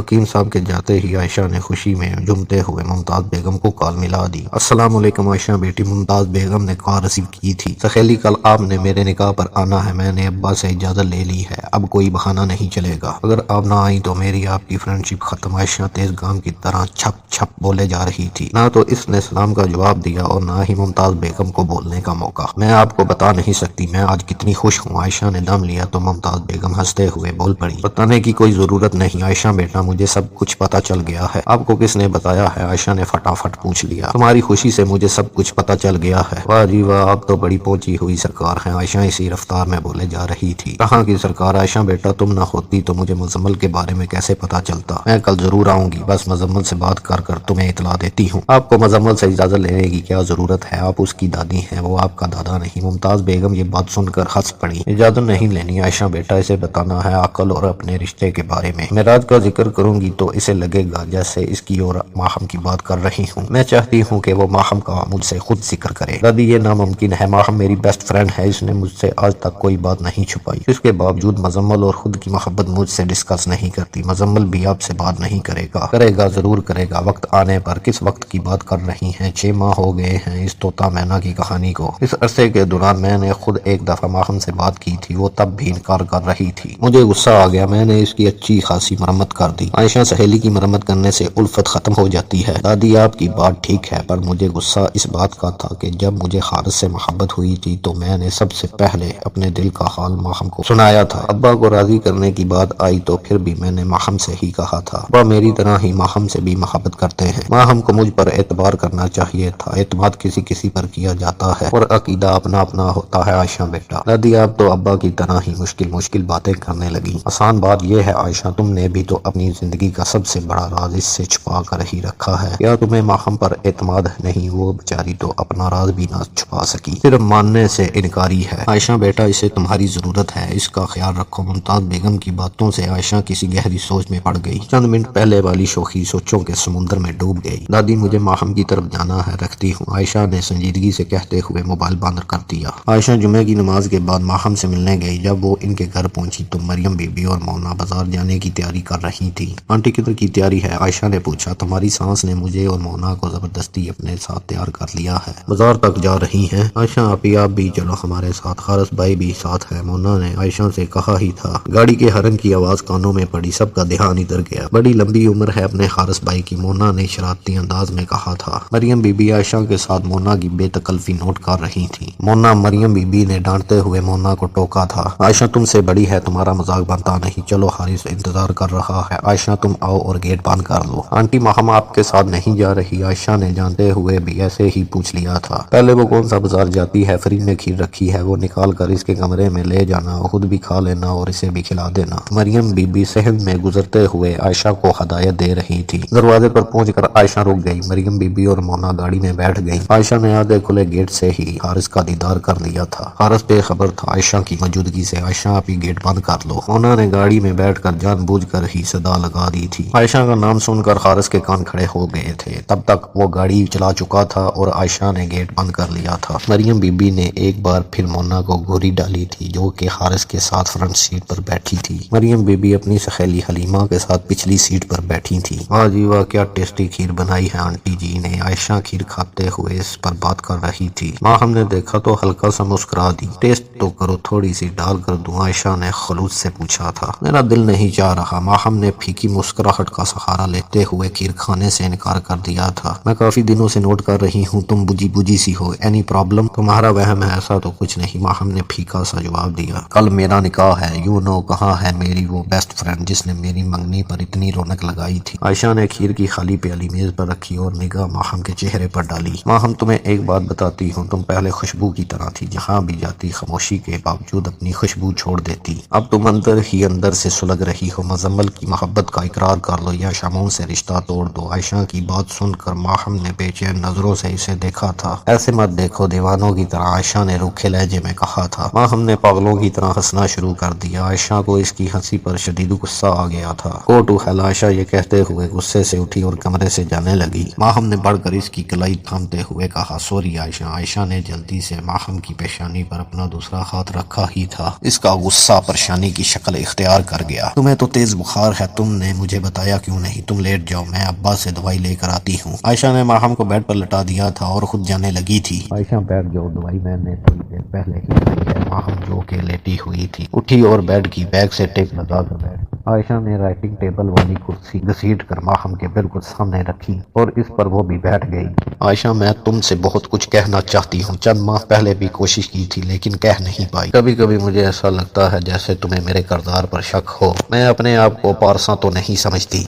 حکیم صاحب کے جاتے ہی عائشہ نے خوشی میں جھومتے ہوئے ممتاز بیگم کو کال ملا دی۔ السلام علیکم عائشہ بیٹی، ممتاز بیگم نے کال ریسیو کی تھی۔ سخیلی کل آپ نے میرے نکاح پر آنا ہے، میں نے ابا سے اجازت لے لی ہے، اب کوئی بہانہ نہیں چلے گا، اگر آپ نہ آئیں تو میری آپ کی فرینڈ شپ ختم۔ عائشہ تیز گام کی طرح چھپ چھپ بولے جا رہی تھی، نہ تو اس نے سلام کا جواب دیا اور نہ ہی ممتاز بیگم کو بولنے کا موقع۔ میں آپ کو بتا نہیں سکتی میں آج کتنی خوش ہوں۔ عائشہ نے دم لیا تو ممتاز بیگم ہنستے ہوئے بول پڑی، بتانے کی کوئی ضرورت نہیں عائشہ بیٹا، مجھے سب کچھ پتا چل گیا ہے۔ آپ کو کس نے بتایا ہے؟ عائشہ نے فٹافٹ پوچھ لیا۔ تمہاری خوشی سے مجھے سب کچھ پتا چل گیا ہے۔ واہ جی واہ، آپ تو بڑی پہنچی ہوئی سرکار ہیں، عائشہ اسی رفتار میں بولے جا رہی تھی۔ کہاں کی سرکار؟ عائشہ بیٹا تم نہ ہوتی تو مجھے مزمل کے بارے میں کیسے پتا چلتا؟ میں کل ضرور آؤں گی، بس مزمل سے بات کر کر تمہیں اطلاع دیتی ہوں۔ آپ کو مزمل سے اجازت لینے کی کیا ضرورت ہے؟ آپ اس کی دادی ہیں، وہ آپ کا دادا نہیں۔ ممتاز بیگم یہ بات سن کر ہنس پڑی۔ اجازت نہیں لینی عائشہ بیٹا، اسے بتانا ہے عقل اور اپنے رشتے کے بارے میں۔ معراج کا ذکر کروں گی تو اسے لگے گا جیسے اس کی اور ماہم کی بات کر رہی ہوں۔ میں چاہتی ہوں کہ وہ ماہم کا مجھ سے خود ذکر کرے۔ دادی یہ ناممکن ہے، ماہم میری بیسٹ فرینڈ ہے، اس نے مجھ سے آج تک کوئی بات نہیں چھپائی۔ اس کے باوجود مزمل اور خود کی محبت مجھ سے ڈسکس نہیں کرتی۔ مزمل بھی آپ سے بات نہیں کرے گا؟ کرے گا، ضرور کرے گا، وقت آنے پر۔ کس وقت کی بات کر رہی ہیں؟ 6 ماہ ہو گئے ہیں اس طوطا مینا کی کہانی کو۔ اس عرصے کے دوران میں نے خود ایک دفعہ ماہم سے بات کی تھی، وہ تب بھی انکار کر رہی تھی۔ مجھے غصہ آ گیا، میں نے اس کی اچھی خاصی مرمت کر دی۔ عائشہ سہیلی کی مرمت کرنے سے الفت ختم ہو جاتی ہے۔ دادی آپ کی بات ٹھیک ہے، پر مجھے غصہ اس بات کا تھا کہ جب مجھے حارث سے محبت ہوئی تھی تو میں نے سب سے پہلے اپنے دل کا حال ماہم کو سنایا تھا۔ ابا کو راضی کرنے کی بات آئی تو پھر بھی میں نے ماہم سے ہی کہا تھا۔ ابا میری طرح ہی ماہم سے بھی محبت کرتے ہیں، ماہم کو مجھ پر اعتبار کرنا چاہیے تھا۔ اعتماد کسی کسی پر کیا جاتا ہے اور عقیدہ اپنا اپنا ہوتا ہے عائشہ بیٹا۔ دادی آپ تو ابا کی طرح ہی مشکل باتیں کرنے لگی۔ آسان بات یہ ہے عائشہ، تم نے بھی تو اپنی زندگی کا سب سے بڑا راز اس سے چھپا کر ہی رکھا ہے۔ کیا تمہیں ماہم پر اعتماد نہیں؟ وہ بیچاری تو اپنا راز بھی نہ چھپا سکی، صرف ماننے سے انکاری ہے۔ عائشہ بیٹا اسے تمہاری ضرورت ہے، اس کا خیال رکھو۔ ممتاز بیگم کی باتوں سے عائشہ کسی گہری سوچ میں پڑ گئی۔ چند منٹ پہلے والی شوخی سوچوں کے سمندر میں ڈوب گئی۔ دادی مجھے ماہم کی طرف جانا ہے، رکھتی ہوں، عائشہ نے سنجیدگی سے کہتے ہوئے موبائل بند کر دیا۔ عائشہ جمعے کی نماز کے بعد ماہم سے ملنے گئی۔ جب وہ ان کے گھر پہنچی تو مریم بی بی اور مونا بازار جانے کی تیاری کر رہی تھی۔ آنٹی کدھر کی تیاری ہے؟ عائشہ نے پوچھا۔ تمہاری سانس نے مجھے اور مونا کو زبردستی اپنے ساتھ تیار کر لیا ہے، بازار تک جا رہی ہیں۔ عائشہ آپ بھی چلو ہمارے ساتھ، حارث بھائی بھی ساتھ ہے، مونا نے عائشہ سے کہا ہی تھا۔ گاڑی کے ہارن کی آواز کانوں میں پڑی، سب کا دھیان ادھر گیا۔ بڑی لمبی عمر ہے اپنے حارث بھائی کی، مونا نے شرارتی انداز میں کہا تھا۔ مریم بی بی عائشہ کے ساتھ مونا کی بے تکلفی نوٹ کر رہی تھی۔ مونا مریم بی بی نے ڈانٹتے ہوئے مونا کو ٹوکا تھا۔ عائشہ تم سے بڑی ہے، تمہارا مذاق بنتا نہیں، چلو حارث انتظار کر رہا ہے، عائشہ تم آؤ اور گیٹ بند کر لو۔ آنٹی ماہم آپ کے ساتھ نہیں جا رہی؟ عائشہ نے جانتے ہوئے بھی ایسے ہی پوچھ لیا تھا۔ پہلے وہ کون سا بازار جاتی ہے؟ فریج میں کھیر رکھی ہے، وہ نکال کر اس کے کمرے میں لے جانا، خود بھی کھا لینا اور اسے بھی کھلا دینا۔ مریم بی بی صحن میں گزرتے ہوئے عائشہ کو ہدایت دے رہی تھی۔ دروازے پر پہنچ کر عائشہ رک گئی۔ مریم بی بی اور مونا گاڑی میں بیٹھ گئی۔ عائشہ نے آدھے کھلے گیٹ سے ہی حارث کا دیدار کر لیا تھا۔ حارث بے خبر تھا عائشہ کی موجودگی سے۔ عائشہ آپ ہی گیٹ بند کر لو، مونا نے گاڑی میں بیٹھ کر جان بوجھ کر ہی صدا لگا دی تھی۔ عائشہ کا نام سن کر حارث کے کان کھڑے ہو گئے تھے، تب تک وہ گاڑی چلا چکا تھا اور عائشہ نے گیٹ بند کر لیا تھا۔ مریم بی بی نے ایک بار پھر مونا کو گوری ڈالی تھی جو کہ حارث کے ساتھ فرنٹ سیٹ پر بیٹھی تھی۔ مریم بی بی اپنی سہیلی حلیمہ کے ساتھ پچھلی سیٹ پر بیٹھی تھی۔ واہ جی واہ، کیا ٹیسٹی کھیر بنائی ہے آنٹی جی نے، عائشہ کھیر کھاتے ہوئے اس پر بات کر رہی تھی۔ ماہم نے دیکھا تو ہلکا سا مسکرا دی۔ ٹیسٹ تو کرو، تھوڑی سی ڈال کر دوں؟ عائشہ نے خلوص سے پوچھا تھا۔ میرا دل نہیں چاہ رہا، ماہم نے پھیکی مسکراہٹ کا سہارا لیتے ہوئے کھیر کھانے سے انکار کر دیا تھا۔ میں کافی دنوں سے نوٹ کر رہی ہوں تم بجھی سی ہو، اینی پرابلم؟ تمہارا وہم ہے، ایسا تو کچھ نہیں، ماہم نے پھیکا سا جواب دیا۔ کل میرا نکاح ہے، یو نو کہاں ہے میری وہ بیسٹ فرینڈ جس نے میری منگنی پر اتنی رونق لگائی تھی؟ عائشہ نے کھیر کی خالی پیالی میز پر رکھی اور نگاہ ماہم کے چہرے پر ڈالی۔ ماہم تمہیں ایک بات بتاتی ہوں، تم پہلے خوشبو کی طرح تھی، جہاں بھی جاتی خاموشی کے باوجود اپنی خوشبو چھوڑ دیتی۔ اب تم اندر ہی اندر سے سلگ رہی ہو، مزمل کی محبت کا اقرار کر لو یا شمعوں سے رشتہ توڑ دو۔ عائشہ کی بات سن کر ماہم نے بے چین نظروں سے اسے دیکھا تھا۔ ایسے مت دیکھو دیوانوں کی طرح، عائشہ نے روکھے لہجے میں کہا تھا۔ ماہم نے پاگلوں کی طرح ہنسنا شروع کر دیا۔ عائشہ کو اس کی ہنسی پر شدید غصہ آ گیا تھا۔ گو ٹو ہیل، عائشہ یہ کہتے ہوئے غصے سے اٹھی اور کمرے سے جانے لگی۔ ماہم نے بڑھ کر اس کی کلائی تھامتے ہوئے کہا، سوری عائشہ۔ عائشہ نے جلدی سے ماہم کی پیشانی پر اپنا دوسرا ہاتھ رکھا ہی تھا، اس کا غصہ پریشانی کی شکل اختیار کر گیا۔ تمہیں تو تیز بخار ہے، تم نے مجھے بتایا کیوں نہیں؟ تم لیٹ جاؤ، میں عباس سے دوائی لے کر آتی ہوں۔ عائشہ نے ماہم کو بیڈ پر لٹا دیا تھا اور خود جانے لگی تھی۔ عائشہ بیٹھ جاؤ، دوائی میں نے تھوڑی دیر پہلے ہی لائی ہے۔ ماہم جو کہ لیٹی ہوئی تھی اٹھی اور بیڈ کی بیک سے ٹیپ لگا کر بیٹھ۔ عائشہ نے رائٹنگ ٹیبل والی کرسی گھسیٹ کر ماہم کے بالکل سامنے رکھی اور اس پر وہ بھی بیٹھ گئی۔ عائشہ، میں تم سے بہت کچھ کہنا چاہتی ہوں۔ چند ماہ پہلے بھی کوشش کی تھی لیکن کہہ نہیں پائی۔ کبھی کبھی مجھے ایسا لگتا ہے جیسے تمہیں میرے کردار پر شک ہو۔ میں اپنے آپ کو پارسا تو نہیں سمجھتی۔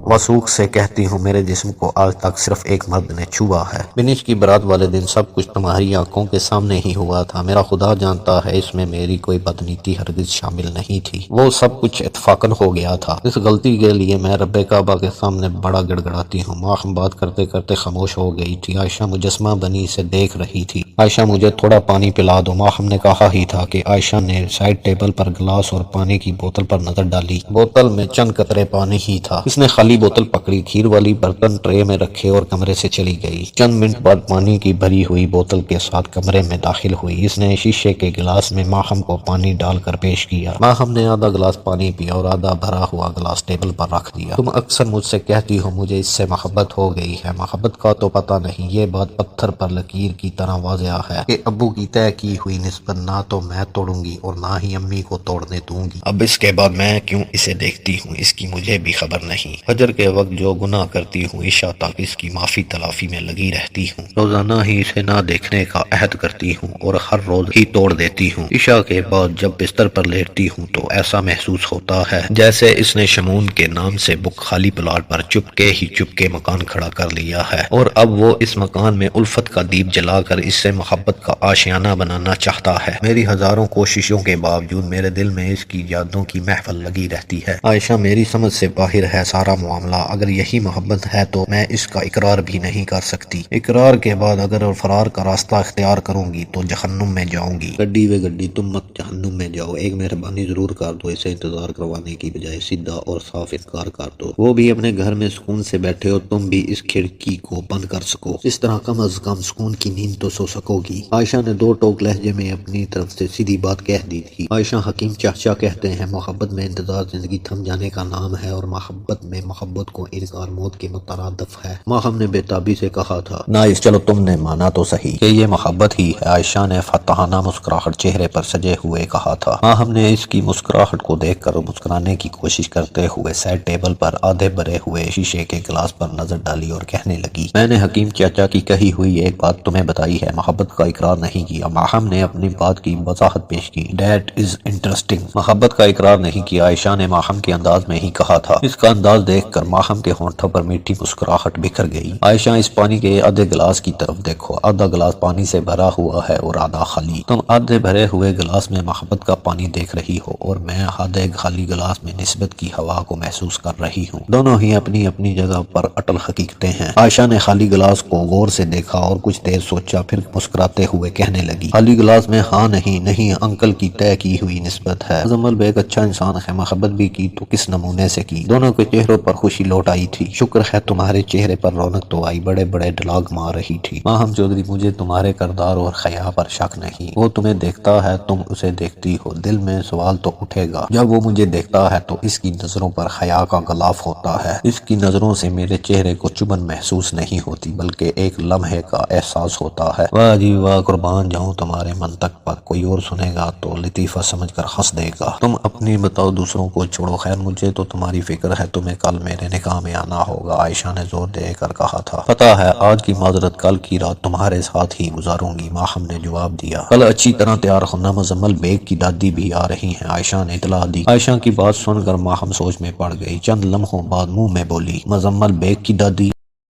وثوق سے کہتی ہوں، میرے جسم کو آج تک صرف ایک مرد نے چھوا ہے۔ بنش کی برات والے دن سب کچھ تمہاری آنکھوں کے سامنے ہی ہوا تھا۔ میرا خدا جانتا ہے اس میں میری کوئی بدنیتی ہرگز شامل نہیں تھی۔ وہ سب کچھ اتفاقاً ہو گیا تھا۔ اس غلطی کے لیے میں رب کعبہ کے سامنے بڑا گڑ گڑاتی ہوں۔ ماہم بات کرتے کرتے خاموش ہو گئی تھی۔ عائشہ مجسمہ بنی سے دیکھ رہی تھی۔ عائشہ، مجھے تھوڑا پانی پلا دو۔ ماہم نے کہا ہی تھا کہ عائشہ نے سائڈ ٹیبل پر گلاس اور پانی کی بوتل پر نظر ڈالی۔ بوتل میں چند قطرے پانی ہی تھا۔ اس نے خالی بوتل پکڑی، کھیر والی برتن ٹرے میں رکھے اور کمرے سے چلی گئی۔ چند منٹ بعد پانی کی بھری ہوئی بوتل کے ساتھ کمرے میں داخل ہوئی۔ اس نے شیشے کے گلاس میں ماہم کو پانی ڈال کر پیش کیا۔ ماہم نے آدھا گلاس پانی پیا اور آدھا بھرا ہوا گلاس ٹیبل پر رکھ دیا۔ تم اکثر مجھ سے کہتی ہو مجھے اس سے محبت ہو گئی ہے۔ محبت کا تو پتہ نہیں، یہ بات پتھر پر لکیر کی طرح واضح ہے کہ ابو کی طے کی ہوئی نسبت نہ تو میں توڑوں گی اور نہ ہی امی کو توڑنے دوں گی۔ اب اس کے بعد میں کیوں اسے دیکھتی ہوں اس کی مجھے بھی خبر نہیں۔ فجر کے وقت جو گناہ کرتی ہوں عشاء تک اس کی معافی تلافی میں لگی رہتی ہوں۔ روزانہ ہی اسے نہ دیکھنے کا عہد کرتی ہوں اور ہر روز ہی توڑ دیتی ہوں۔ عشاء کے بعد جب بستر پر لیٹتی ہوں تو ایسا محسوس ہوتا ہے جیسے اس نے شمون کے نام سے بک خالی پلاٹ پر چپکے مکان کھڑا کر لیا ہے اور اب وہ اس مکان میں الفت کا دیپ جلا کر اس سے محبت کا آشیانہ بنانا چاہتا ہے۔ میری ہزاروں کوششوں کے باوجود میرے دل میں اس کی یادوں کی محفل لگی رہتی ہے۔ عائشہ، میری سمجھ سے باہر ہے سارا معاملہ۔ اگر یہی محبت ہے تو میں اس کا اقرار بھی نہیں کر سکتی۔ اقرار کے بعد اگر فرار کا راستہ اختیار کروں گی تو جہنم میں جاؤں گی۔ گڈی تم مت جہنم میں جاؤ، ایک مہربانی ضرور کر دو، اسے انتظار کروانے کی بجائے سیدھا اور صاف انکار کر دو۔ وہ بھی اپنے گھر میں سکون سے بیٹھے اور تم بھی اس کھڑکی کو بند کر سکو، اس طرح کم از کم سکون کی نیند تو سو سکو گی۔ عائشہ نے دو ٹوک لہجے میں اپنی طرف سے سیدھی بات کہہ دی تھی۔ عائشہ، حکیم چاچا کہتے ہیں محبت میں انتظار زندگی تھم جانے کا نام ہے اور محبت میں محبت کو انکار موت کے مترادف ہے۔ ماہم نے بے تابی سے کہا تھا۔ نائس، چلو تم نے مانا تو صحیح کہ یہ محبت ہی ہے، عائشہ نے فتحانہ مسکراہٹ چہرے پر سجے ہوئے کہا تھا۔ ماہم نے اس کی مسکراہٹ کو دیکھ کر مسکرانے کی کوشش کرتے ہوئے سائڈ ٹیبل پر آدھے بھرے ہوئے شیشے کے گلاس پر نظر ڈالی اور کہنے لگی، میں نے حکیم چاچا کی کہی ہوئی ایک بات تمہیں بتائی ہے، محبت کا اقرار نہیں کیا۔ ماہم نے اپنی بات کی وضاحت پیش کی۔ That is interesting. محبت کا اقرار نہیں کیا، عائشہ نے ماہم کے انداز میں ہی کہا تھا۔ اس کا انداز دیکھ کر ماہم کے ہونٹوں پر میٹھی مسکراہٹ بکھر گئی۔ عائشہ، اس پانی کے آدھے گلاس کی طرف دیکھو، آدھا گلاس پانی سے بھرا ہوا ہے اور آدھا خالی۔ تم آدھے بھرے ہوئے گلاس میں محبت کا پانی دیکھ رہی ہو اور میں آدھے خالی گلاس میں نسبت کی ہوا کو محسوس کر رہی ہوں۔ دونوں ہی اپنی اپنی جگہ پر اٹل حقیقتیں ہیں۔ عائشہ نے خالی گلاس کو غور سے دیکھا اور کچھ دیر سوچا، پھر مسکراتے ہوئے کہنے لگی، خالی گلاس میں ہاں نہیں انکل کی طے کی ہوئی نسبت ہے۔ مزمل بیگ اچھا انسان ہے، محبت بھی کی تو کس نمونے سے کی۔ دونوں کے چہروں پر خوشی لوٹ آئی تھی۔ شکر ہے تمہارے چہرے پر رونق تو آئی، بڑے بڑے ڈلاگ مار رہی تھی۔ ماہم چودھری، مجھے تمہارے کردار اور حیا پر شک نہیں۔ وہ تمہیں دیکھتا ہے، تم اسے دیکھتی ہو، دل میں سوال تو اٹھے گا۔ جب وہ مجھے دیکھتا ہے تو اس کی نظروں پر حیا کا غلاف ہوتا ہے۔ اس کی نظروں سے میرے چہرے کو چبھن محسوس نہیں ہوتی بلکہ ایک لمحے کا احساس ہوتا ہے۔ واہ جی واہ، قربان جاؤں تمہارے منطق پر، کوئی اور سنے گا تو لطیفہ سمجھ کر ہنس دے گا۔ تم اپنی بتاؤ، دوسروں کو چھوڑو، خیر مجھے تو تمہاری فکر ہے، تمہیں کل میرے نکاح میں آنا ہوگا، عائشہ نے زور دے کر کہا تھا۔ پتہ ہے، آج کی معذرت کل کی رات تمہارے ساتھ ہی گزاروں گی، ماہم نے جواب دیا۔ کل اچھی طرح تیار ہونا، مزمل بیگ کی دادی بھی آ رہی ہیں، عائشہ نے اطلاع دی۔ عائشہ کی بات سن کر ماہم سوچ میں پڑ گئی۔ چند لمحوں بعد منہ میں بولی، مزمل بیگ کی دادی؟